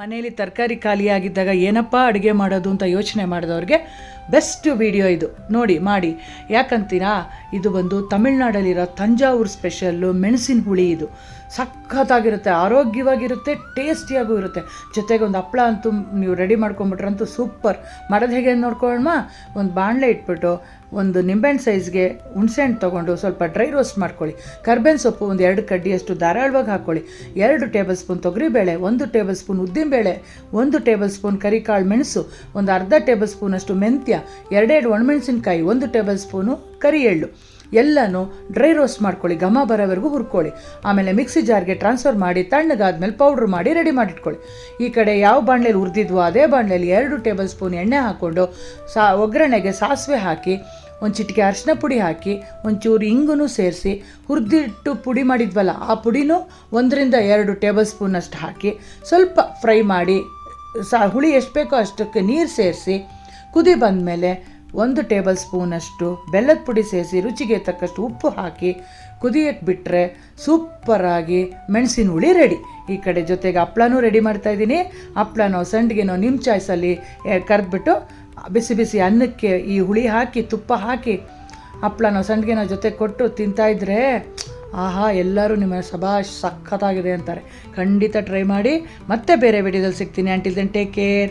ಮನೆಯಲ್ಲಿ ತರಕಾರಿ ಖಾಲಿಯಾಗಿದ್ದಾಗ ಏನಪ್ಪ ಅಡುಗೆ ಮಾಡೋದು ಅಂತ ಯೋಚನೆ ಮಾಡಿದವ್ರಿಗೆ ಬೆಸ್ಟ್ ವಿಡಿಯೋ ಇದು. ನೋಡಿ ಮಾಡಿ. ಯಾಕಂತೀರಾ, ಇದು ಬಂದು ತಮಿಳ್ನಾಡಲ್ಲಿರೋ ತಂಜಾವೂರು ಸ್ಪೆಷಲ್ಲು ಮೆಣಸಿನ ಹುಳಿ. ಇದು ಸಖತ್ತಾಗಿರುತ್ತೆ, ಆರೋಗ್ಯವಾಗಿರುತ್ತೆ, ಟೇಸ್ಟಿಯಾಗೂ ಇರುತ್ತೆ. ಜೊತೆಗೆ ಒಂದು ಹಪ್ಪಳ ಅಂತೂ ನೀವು ರೆಡಿ ಮಾಡ್ಕೊಂಬಿಟ್ರಂತೂ ಸೂಪರ್. ಮಾಡೋದು ಹೇಗೆ ನೋಡ್ಕೊಳ್ಳೋಣ. ಒಂದು ಬಾಣಲೆ ಇಟ್ಬಿಟ್ಟು ಒಂದು ನಿಂಬೆಹಣ್ಣು ಸೈಜ್ಗೆ ಹುಣಸೆಹಣ್ಣು ತೊಗೊಂಡು ಸ್ವಲ್ಪ ಡ್ರೈ ರೋಸ್ಟ್ ಮಾಡ್ಕೊಳ್ಳಿ. ಕರ್ಬೇವಿನ ಸೊಪ್ಪು ಒಂದು 2 ಕಡ್ಡಿಯಷ್ಟು ಧಾರಾಳವಾಗಿ ಹಾಕ್ಕೊಳ್ಳಿ. 2 ಟೇಬಲ್ ಸ್ಪೂನ್ ತೊಗರಿಬೇಳೆ, 1 ಟೇಬಲ್ ಸ್ಪೂನ್ ಉದ್ದಿನಬೇಳೆ, 1 ಟೇಬಲ್ ಸ್ಪೂನ್ ಕರಿಕಾಳು ಮೆಣಸು, ಒಂದು ಅರ್ಧ ಟೇಬಲ್ ಸ್ಪೂನಷ್ಟು ಮೆಂತ್ಯ, 2 ಒಣಮೆಣಸಿನ್ಕಾಯಿ, 1 ಟೇಬಲ್ ಸ್ಪೂನು ಕರಿ ಎಳ್ಳು ಎಲ್ಲನೂ ಡ್ರೈ ರೋಸ್ಟ್ ಮಾಡ್ಕೊಳ್ಳಿ. ಘಮ ಬರೋವರೆಗೂ ಹುರ್ಕೊಳ್ಳಿ. ಆಮೇಲೆ ಮಿಕ್ಸಿ ಜಾರ್ಗೆ ಟ್ರಾನ್ಸ್ಫರ್ ಮಾಡಿ ತಣ್ಣಗಾದ್ಮೇಲೆ ಪೌಡ್ರ್ ಮಾಡಿ ರೆಡಿ ಮಾಡಿಟ್ಕೊಳ್ಳಿ. ಈ ಕಡೆ ಯಾವ ಬಾಣಲೆಯಲ್ಲಿ ಹುರಿದಿದ್ವೋ ಅದೇ ಬಾಣಲೆಯಲ್ಲಿ 2 ಟೇಬಲ್ ಸ್ಪೂನ್ ಎಣ್ಣೆ ಹಾಕ್ಕೊಂಡು ಒಗ್ಗರಣೆಗೆ ಸಾಸಿವೆ ಹಾಕಿ, ಒಂದು ಚಿಟಿಕೆ ಅರಿಶಿನ ಪುಡಿ ಹಾಕಿ, ಒಂಚೂರು ಇಂಗು ಸೇರಿಸಿ, ಹುರಿದಿಟ್ಟು ಪುಡಿ ಮಾಡಿದ್ವಲ್ಲ ಆ ಪುಡಿನೂ 1-2 ಟೇಬಲ್ ಸ್ಪೂನಷ್ಟು ಹಾಕಿ ಸ್ವಲ್ಪ ಫ್ರೈ ಮಾಡಿ, ಹುಳಿ ಎಷ್ಟು ಬೇಕೋ ಅಷ್ಟಕ್ಕೆ ನೀರು ಸೇರಿಸಿ ಕುದಿ ಬಂದಮೇಲೆ 1 ಟೇಬಲ್ ಸ್ಪೂನಷ್ಟು ಬೆಲ್ಲದ ಪುಡಿ ಸೇರಿಸಿ ರುಚಿಗೆ ತಕ್ಕಷ್ಟು ಉಪ್ಪು ಹಾಕಿ ಕುದಿಯಕ್ಕೆ ಬಿಟ್ಟರೆ ಸೂಪರಾಗಿ ಮೆಣಸಿನ ಹುಳಿ ರೆಡಿ. ಈ ಕಡೆ ಜೊತೆಗೆ ಹಪ್ಳನೂ ರೆಡಿ ಮಾಡ್ತಾಯಿದ್ದೀನಿ. ಹಪ್ಳನೋ ಸಂಡಿಗೆನೋ ನಿಮ್ಮ ಚಾಯ್ಸಲ್ಲಿ ಕರೆದ್ಬಿಟ್ಟು ಬಿಸಿ ಬಿಸಿ ಅನ್ನಕ್ಕೆ ಈ ಹುಳಿ ಹಾಕಿ ತುಪ್ಪ ಹಾಕಿ ಹಪ್ಳನೋ ಸಂಡಿಗೆನೋ ಜೊತೆ ಕೊಟ್ಟು ತಿಂತಾಯಿದ್ರೆ ಆಹಾ, ಎಲ್ಲರೂ ನಿಮ್ಮ ಸಭಾಷ್ ಸಖತ್ತಾಗಿದೆ ಅಂತಾರೆ. ಖಂಡಿತ ಟ್ರೈ ಮಾಡಿ. ಮತ್ತೆ ಬೇರೆ ವಿಡಿಯೋದಲ್ಲಿ ಸಿಗ್ತೀನಿ. Until then take care.